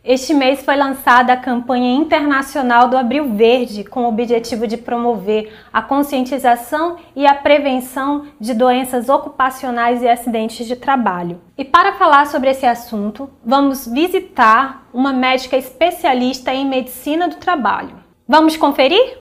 Este mês foi lançada a campanha internacional do Abril Verde, com o objetivo de promover a conscientização e a prevenção de doenças ocupacionais e acidentes de trabalho. E para falar sobre esse assunto, vamos visitar uma médica especialista em medicina do trabalho. Vamos conferir?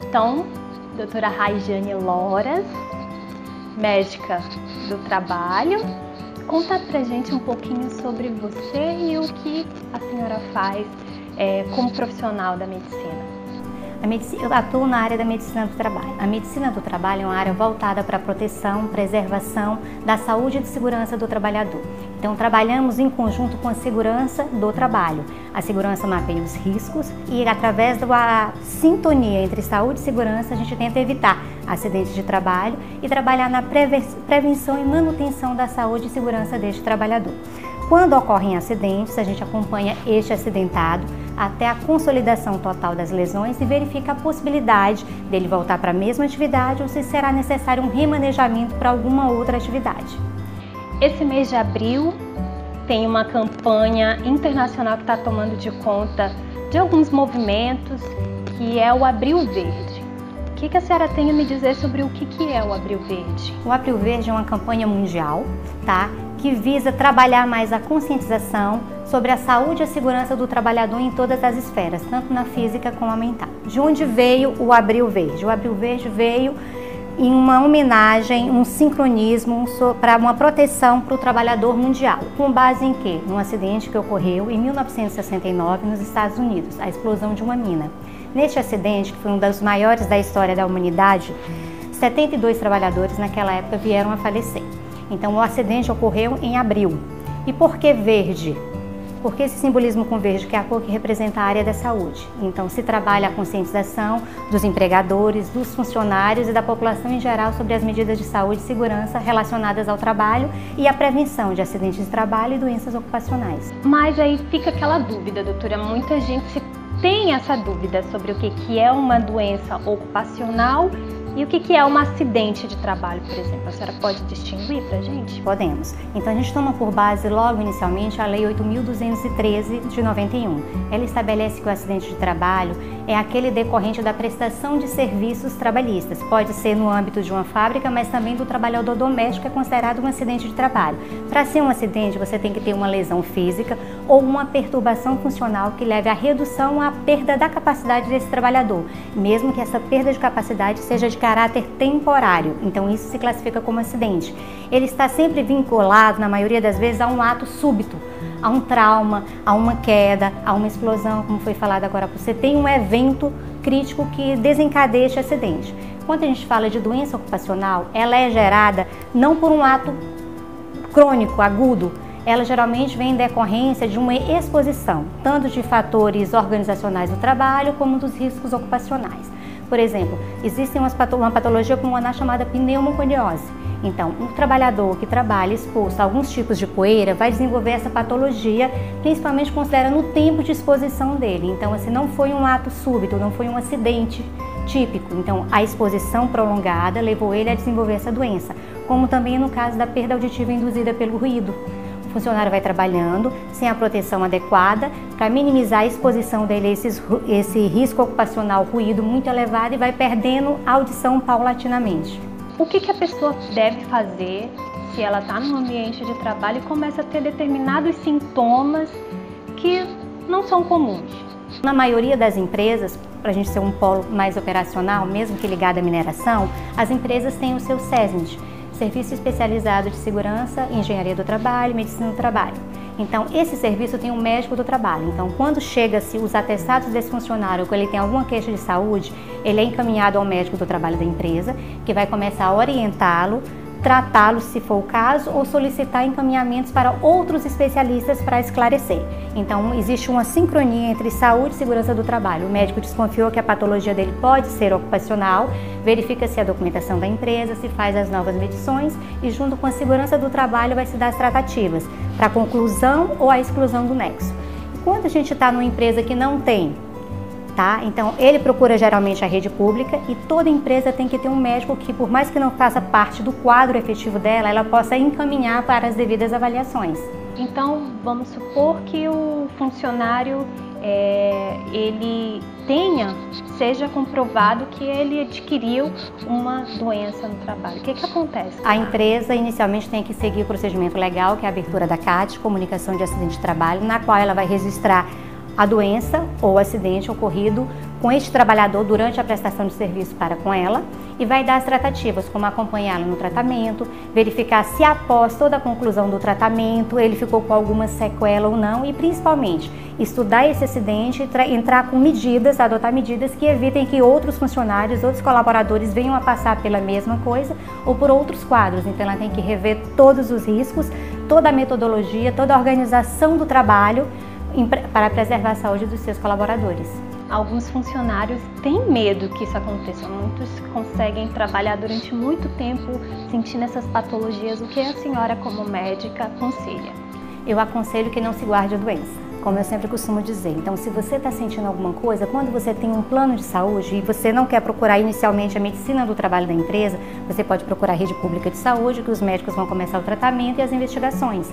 Então, doutora Raiane Loras, médica do trabalho, conta pra gente um pouquinho sobre você e o que a senhora faz como profissional da medicina. Eu atuo na área da medicina do trabalho. A medicina do trabalho é uma área voltada para a proteção, preservação da saúde e de segurança do trabalhador. Então, trabalhamos em conjunto com a segurança do trabalho. A segurança mapeia os riscos e, através da sintonia entre saúde e segurança, a gente tenta evitar acidentes de trabalho e trabalhar na prevenção e manutenção da saúde e segurança deste trabalhador. Quando ocorrem acidentes, a gente acompanha este acidentado até a consolidação total das lesões e verifica a possibilidade dele voltar para a mesma atividade ou se será necessário um remanejamento para alguma outra atividade. Esse mês de abril tem uma campanha internacional que está tomando de conta de alguns movimentos, que é o Abril Verde. O que a senhora tem a me dizer sobre o que é o Abril Verde? O Abril Verde é uma campanha mundial, que visa trabalhar mais a conscientização sobre a saúde e a segurança do trabalhador em todas as esferas, tanto na física como na mental. De onde veio o Abril Verde? O Abril Verde veio em uma homenagem, um sincronismo para uma proteção para o trabalhador mundial. Com base em quê? Num acidente que ocorreu em 1969 nos Estados Unidos, a explosão de uma mina. Neste acidente, que foi um dos maiores da história da humanidade, 72 trabalhadores naquela época vieram a falecer. Então o acidente ocorreu em abril. E por que verde? Porque esse simbolismo com verde, que é a cor que representa a área da saúde. Então se trabalha a conscientização dos empregadores, dos funcionários e da população em geral sobre as medidas de saúde e segurança relacionadas ao trabalho e a prevenção de acidentes de trabalho e doenças ocupacionais. Mas aí fica aquela dúvida, doutora, muita gente tem essa dúvida sobre o que é uma doença ocupacional e o que é um acidente de trabalho, por exemplo. A senhora pode distinguir para a gente? Podemos. Então a gente toma por base logo inicialmente a Lei 8.213 de 91. Ela estabelece que o acidente de trabalho é aquele decorrente da prestação de serviços trabalhistas. Pode ser no âmbito de uma fábrica, mas também do trabalhador doméstico é considerado um acidente de trabalho. Para ser um acidente, você tem que ter uma lesão física ou uma perturbação funcional que leve à redução à perda da capacidade desse trabalhador, mesmo que essa perda de capacidade seja de caráter temporário. Então isso se classifica como acidente. Ele está sempre vinculado, na maioria das vezes, a um ato súbito, a um trauma, a uma queda, a uma explosão, como foi falado agora. Você tem um evento crítico que desencadeia este acidente. Quando a gente fala de doença ocupacional, ela é gerada não por um ato crônico, agudo. Ela geralmente vem em decorrência de uma exposição, tanto de fatores organizacionais do trabalho, como dos riscos ocupacionais. Por exemplo, existe uma patologia pulmonar chamada pneumoconiose. Então, um trabalhador que trabalha exposto a alguns tipos de poeira vai desenvolver essa patologia, principalmente considerando o tempo de exposição dele. Então, assim, não foi um ato súbito, não foi um acidente típico. Então, a exposição prolongada levou ele a desenvolver essa doença, como também no caso da perda auditiva induzida pelo ruído. O funcionário vai trabalhando sem a proteção adequada para minimizar a exposição dele a esse risco ocupacional, ruído muito elevado, e vai perdendo a audição paulatinamente. O que a pessoa deve fazer se ela está no ambiente de trabalho e começa a ter determinados sintomas que não são comuns? Na maioria das empresas, para a gente ser um polo mais operacional, mesmo que ligado à mineração, as empresas têm o seu SESMIT, Serviço Especializado de Segurança, Engenharia do Trabalho, Medicina do Trabalho. Então, esse serviço tem um médico do trabalho. Então, quando chega-se os atestados desse funcionário, ou ele tem alguma queixa de saúde, ele é encaminhado ao médico do trabalho da empresa, que vai começar a orientá-lo, tratá-lo se for o caso, ou solicitar encaminhamentos para outros especialistas para esclarecer. Então, existe uma sincronia entre saúde e segurança do trabalho. O médico desconfiou que a patologia dele pode ser ocupacional, verifica-se a documentação da empresa, se faz as novas medições e, junto com a segurança do trabalho, vai se dar as tratativas para a conclusão ou a exclusão do nexo. Quando a gente está numa empresa que não tem tá? Então, ele procura geralmente a rede pública e toda empresa tem que ter um médico que, por mais que não faça parte do quadro efetivo dela, ela possa encaminhar para as devidas avaliações. Então, vamos supor que o funcionário ele seja comprovado que ele adquiriu uma doença no trabalho. O que acontece? A empresa inicialmente tem que seguir o procedimento legal, que é a abertura da CAT, Comunicação de Acidente de Trabalho, na qual ela vai registrar a doença ou acidente ocorrido com este trabalhador durante a prestação de serviço para com ela e vai dar as tratativas, como acompanhá-lo no tratamento, verificar se após toda a conclusão do tratamento ele ficou com alguma sequela ou não e principalmente estudar esse acidente e entrar com medidas, adotar medidas que evitem que outros funcionários, outros colaboradores venham a passar pela mesma coisa ou por outros quadros. Então ela tem que rever todos os riscos, toda a metodologia, toda a organização do trabalho para preservar a saúde dos seus colaboradores. Alguns funcionários têm medo que isso aconteça, muitos conseguem trabalhar durante muito tempo sentindo essas patologias. O que a senhora, como médica, aconselha? Eu aconselho que não se guarde a doença, como eu sempre costumo dizer. Então, se você está sentindo alguma coisa, quando você tem um plano de saúde e você não quer procurar inicialmente a medicina do trabalho da empresa, você pode procurar a rede pública de saúde, que os médicos vão começar o tratamento e as investigações.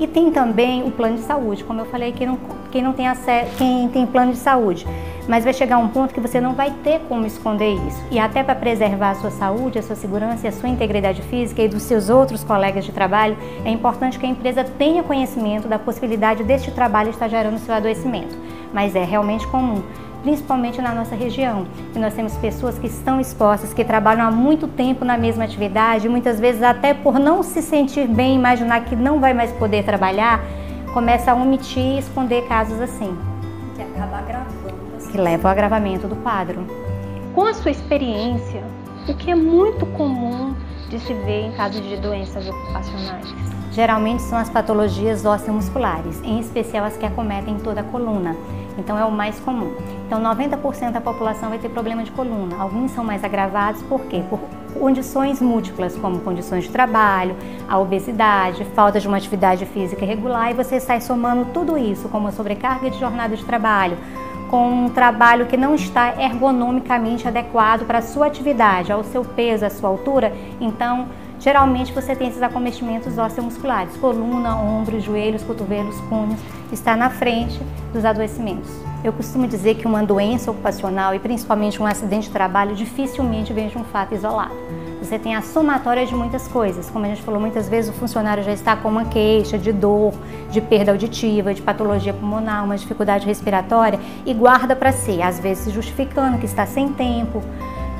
E tem também o plano de saúde, como eu falei, quem tem plano de saúde. Mas vai chegar um ponto que você não vai ter como esconder isso. E até para preservar a sua saúde, a sua segurança e a sua integridade física e dos seus outros colegas de trabalho, é importante que a empresa tenha conhecimento da possibilidade deste trabalho estar gerando seu adoecimento. Mas é realmente comum, principalmente na nossa região. E nós temos pessoas que estão expostas, que trabalham há muito tempo na mesma atividade, muitas vezes até por não se sentir bem, imaginar que não vai mais poder trabalhar, começa a omitir e esconder casos assim. Que acaba agravando. Que leva ao agravamento do quadro. Com a sua experiência, o que é muito comum de se ver em casos de doenças ocupacionais? Geralmente são as patologias osteomusculares, em especial as que acometem toda a coluna. Então é o mais comum. Então 90% da população vai ter problema de coluna. Alguns são mais agravados, por quê? Por condições múltiplas, como condições de trabalho, a obesidade, falta de uma atividade física regular, e você sai somando tudo isso, como a sobrecarga de jornada de trabalho, com um trabalho que não está ergonomicamente adequado para a sua atividade, ao seu peso, à sua altura, então geralmente você tem esses acometimentos osteomusculares, coluna, ombros, joelhos, cotovelos, punhos, está na frente dos adoecimentos. Eu costumo dizer que uma doença ocupacional e principalmente um acidente de trabalho dificilmente vem de um fato isolado. Você tem a somatória de muitas coisas, como a gente falou muitas vezes, o funcionário já está com uma queixa de dor, de perda auditiva, de patologia pulmonar, uma dificuldade respiratória e guarda para si, às vezes justificando que está sem tempo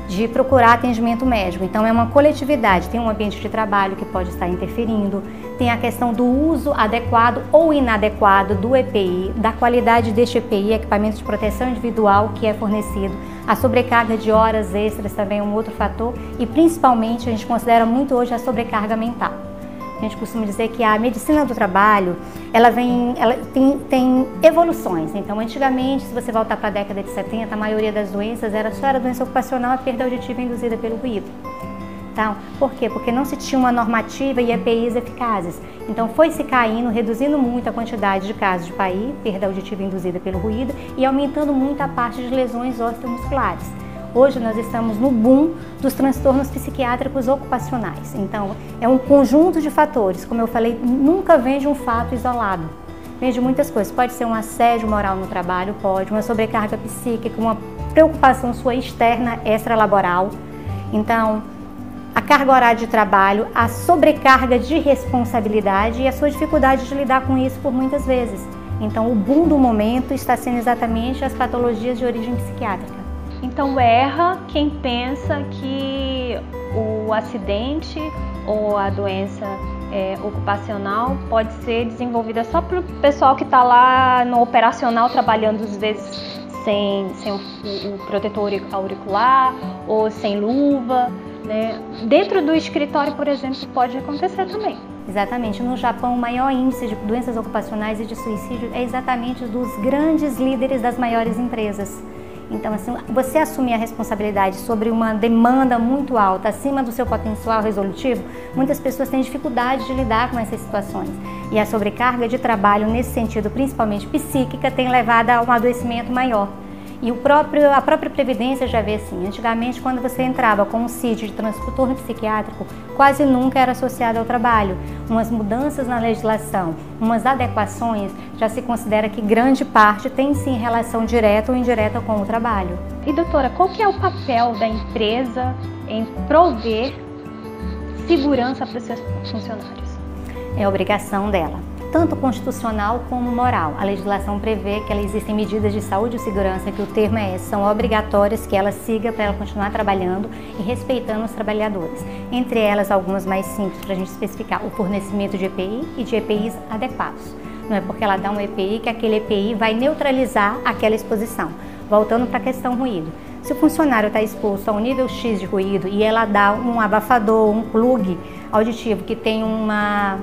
de procurar atendimento médico. Então é uma coletividade, tem um ambiente de trabalho que pode estar interferindo, tem a questão do uso adequado ou inadequado do EPI, da qualidade deste EPI, equipamento de proteção individual que é fornecido, a sobrecarga de horas extras também é um outro fator e principalmente a gente considera muito hoje a sobrecarga mental. A gente costuma dizer que a medicina do trabalho, ela tem evoluções. Então, antigamente, se você voltar para a década de 70, a maioria das doenças só era doença ocupacional, a perda auditiva induzida pelo ruído. Então, por quê? Porque não se tinha uma normativa e EPIs eficazes. Então, foi se caindo, reduzindo muito a quantidade de casos de PAI, perda auditiva induzida pelo ruído, e aumentando muito a parte de lesões osteomusculares. Hoje nós estamos no boom dos transtornos psiquiátricos ocupacionais. Então, é um conjunto de fatores. Como eu falei, nunca vem de um fato isolado. Vem de muitas coisas. Pode ser um assédio moral no trabalho, pode, uma sobrecarga psíquica, uma preocupação sua externa, extralaboral. Então, a carga horária de trabalho, a sobrecarga de responsabilidade e a sua dificuldade de lidar com isso por muitas vezes. Então, o boom do momento está sendo exatamente as patologias de origem psiquiátrica. Então erra quem pensa que o acidente ou a doença ocupacional pode ser desenvolvida só para o pessoal que está lá no operacional trabalhando às vezes sem o protetor auricular ou sem luva, né? Dentro do escritório, por exemplo, pode acontecer também. Exatamente. No Japão, o maior índice de doenças ocupacionais e de suicídio é exatamente dos grandes líderes das maiores empresas. Então, assim, você assumir a responsabilidade sobre uma demanda muito alta, acima do seu potencial resolutivo, muitas pessoas têm dificuldade de lidar com essas situações. E a sobrecarga de trabalho, nesse sentido, principalmente psíquica, tem levado a um adoecimento maior. E a própria Previdência já vê assim, antigamente quando você entrava com um CID de transtorno psiquiátrico, quase nunca era associado ao trabalho. Umas mudanças na legislação, umas adequações, já se considera que grande parte tem sim relação direta ou indireta com o trabalho. E doutora, qual que é o papel da empresa em prover segurança para os seus funcionários? É obrigação dela, tanto constitucional como moral. A legislação prevê que existem medidas de saúde e segurança, que o termo são obrigatórias, que ela siga para ela continuar trabalhando e respeitando os trabalhadores. Entre elas, algumas mais simples para a gente especificar: o fornecimento de EPI e de EPIs adequados. Não é porque ela dá um EPI que aquele EPI vai neutralizar aquela exposição. Voltando para a questão ruído. Se o funcionário está exposto a um nível X de ruído e ela dá um abafador, um plug auditivo que tem uma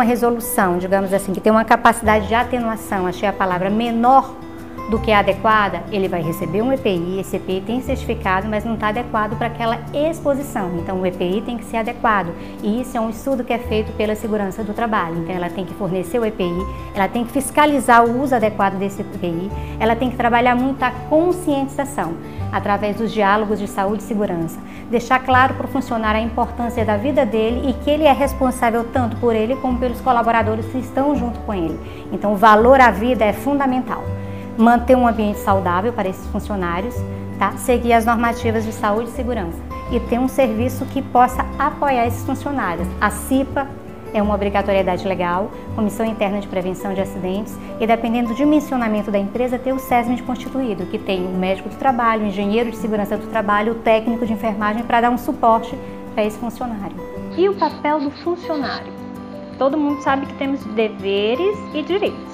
resolução, digamos assim, que tem uma capacidade de atenuação, achei a palavra, menor do que a adequada, ele vai receber um EPI, esse EPI tem certificado, mas não está adequado para aquela exposição. Então o EPI tem que ser adequado, e isso é um estudo que é feito pela segurança do trabalho. Então ela tem que fornecer o EPI, ela tem que fiscalizar o uso adequado desse EPI, ela tem que trabalhar muito a conscientização, através dos diálogos de saúde e segurança, deixar claro para o funcionário a importância da vida dele e que ele é responsável tanto por ele como pelos colaboradores que estão junto com ele. Então o valor à vida é fundamental. Manter um ambiente saudável para esses funcionários, tá? Seguir as normativas de saúde e segurança e ter um serviço que possa apoiar esses funcionários. A CIPA é uma obrigatoriedade legal, Comissão Interna de Prevenção de Acidentes, e dependendo do dimensionamento da empresa, ter o SESMID constituído, que tem o médico do trabalho, o engenheiro de segurança do trabalho, o técnico de enfermagem para dar um suporte para esse funcionário. E o papel do funcionário? Todo mundo sabe que temos deveres e direitos.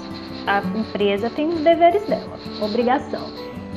A empresa tem os deveres dela, obrigação.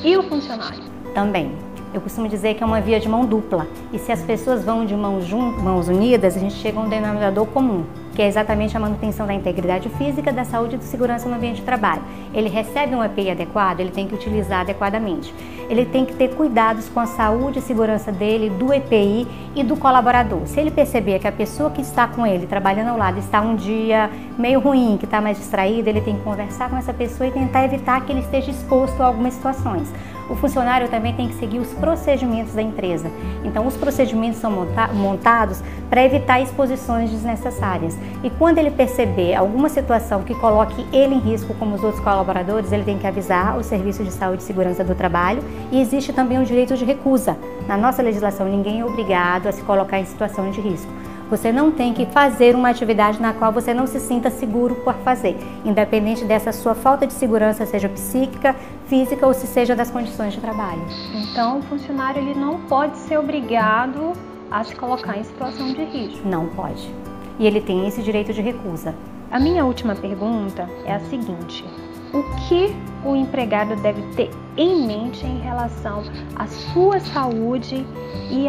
E o funcionário? Também. Eu costumo dizer que é uma via de mão dupla. E se as pessoas vão de mãos unidas, a gente chega a um denominador comum, que é exatamente a manutenção da integridade física, da saúde e da segurança no ambiente de trabalho. Ele recebe um EPI adequado, ele tem que utilizar adequadamente. Ele tem que ter cuidados com a saúde e segurança dele, do EPI e do colaborador. Se ele perceber que a pessoa que está com ele, trabalhando ao lado, está um dia meio ruim, que está mais distraída, ele tem que conversar com essa pessoa e tentar evitar que ele esteja exposto a algumas situações. O funcionário também tem que seguir os procedimentos da empresa. Então, os procedimentos são montados para evitar exposições desnecessárias. E quando ele perceber alguma situação que coloque ele em risco, como os outros colaboradores, ele tem que avisar o Serviço de Saúde e Segurança do Trabalho. E existe também o direito de recusa. Na nossa legislação, ninguém é obrigado a se colocar em situação de risco. Você não tem que fazer uma atividade na qual você não se sinta seguro por fazer, independente dessa sua falta de segurança, seja psíquica, física ou se seja das condições de trabalho. Então, o funcionário ele não pode ser obrigado a se colocar em situação de risco. Não pode. E ele tem esse direito de recusa. A minha última pergunta é a seguinte: o que o empregado deve ter em mente em relação à sua saúde e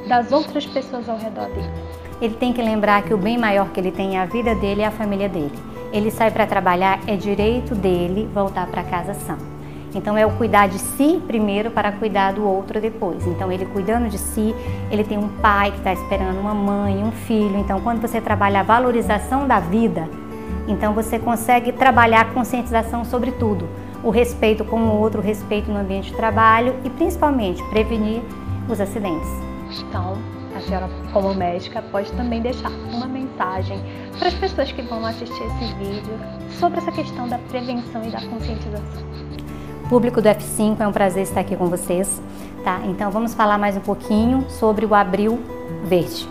das outras pessoas ao redor dele? Ele tem que lembrar que o bem maior que ele tem é a vida dele e a família dele. Ele sai para trabalhar, é direito dele voltar para casa são. Então é o cuidar de si primeiro para cuidar do outro depois. Então ele cuidando de si, ele tem um pai que está esperando, uma mãe, um filho. Então quando você trabalha a valorização da vida, então você consegue trabalhar a conscientização sobre tudo. O respeito com o outro, o respeito no ambiente de trabalho e principalmente prevenir os acidentes. Então, a senhora, como médica, pode também deixar uma mensagem para as pessoas que vão assistir esse vídeo sobre essa questão da prevenção e da conscientização. Público do F5, é um prazer estar aqui com vocês, tá? Então vamos falar mais um pouquinho sobre o Abril Verde.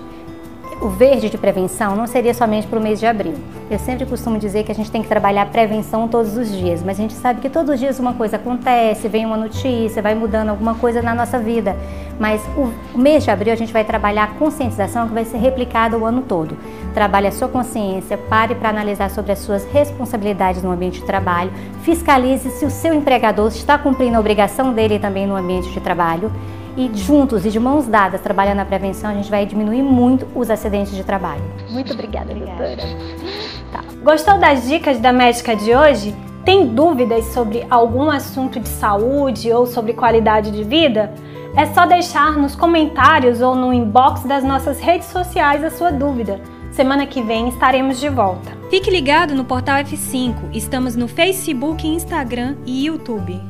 O verde de prevenção não seria somente para o mês de abril. Eu sempre costumo dizer que a gente tem que trabalhar prevenção todos os dias, mas a gente sabe que todos os dias uma coisa acontece, vem uma notícia, vai mudando alguma coisa na nossa vida. Mas o mês de abril a gente vai trabalhar a conscientização que vai ser replicada o ano todo. Trabalhe a sua consciência, pare para analisar sobre as suas responsabilidades no ambiente de trabalho, fiscalize se o seu empregador está cumprindo a obrigação dele também no ambiente de trabalho. E juntos e de mãos dadas, trabalhando na prevenção, a gente vai diminuir muito os acidentes de trabalho. Muito obrigada, doutora. Tá. Gostou das dicas da médica de hoje? Tem dúvidas sobre algum assunto de saúde ou sobre qualidade de vida? É só deixar nos comentários ou no inbox das nossas redes sociais a sua dúvida. Semana que vem estaremos de volta. Fique ligado no Portal F5. Estamos no Facebook, Instagram e YouTube.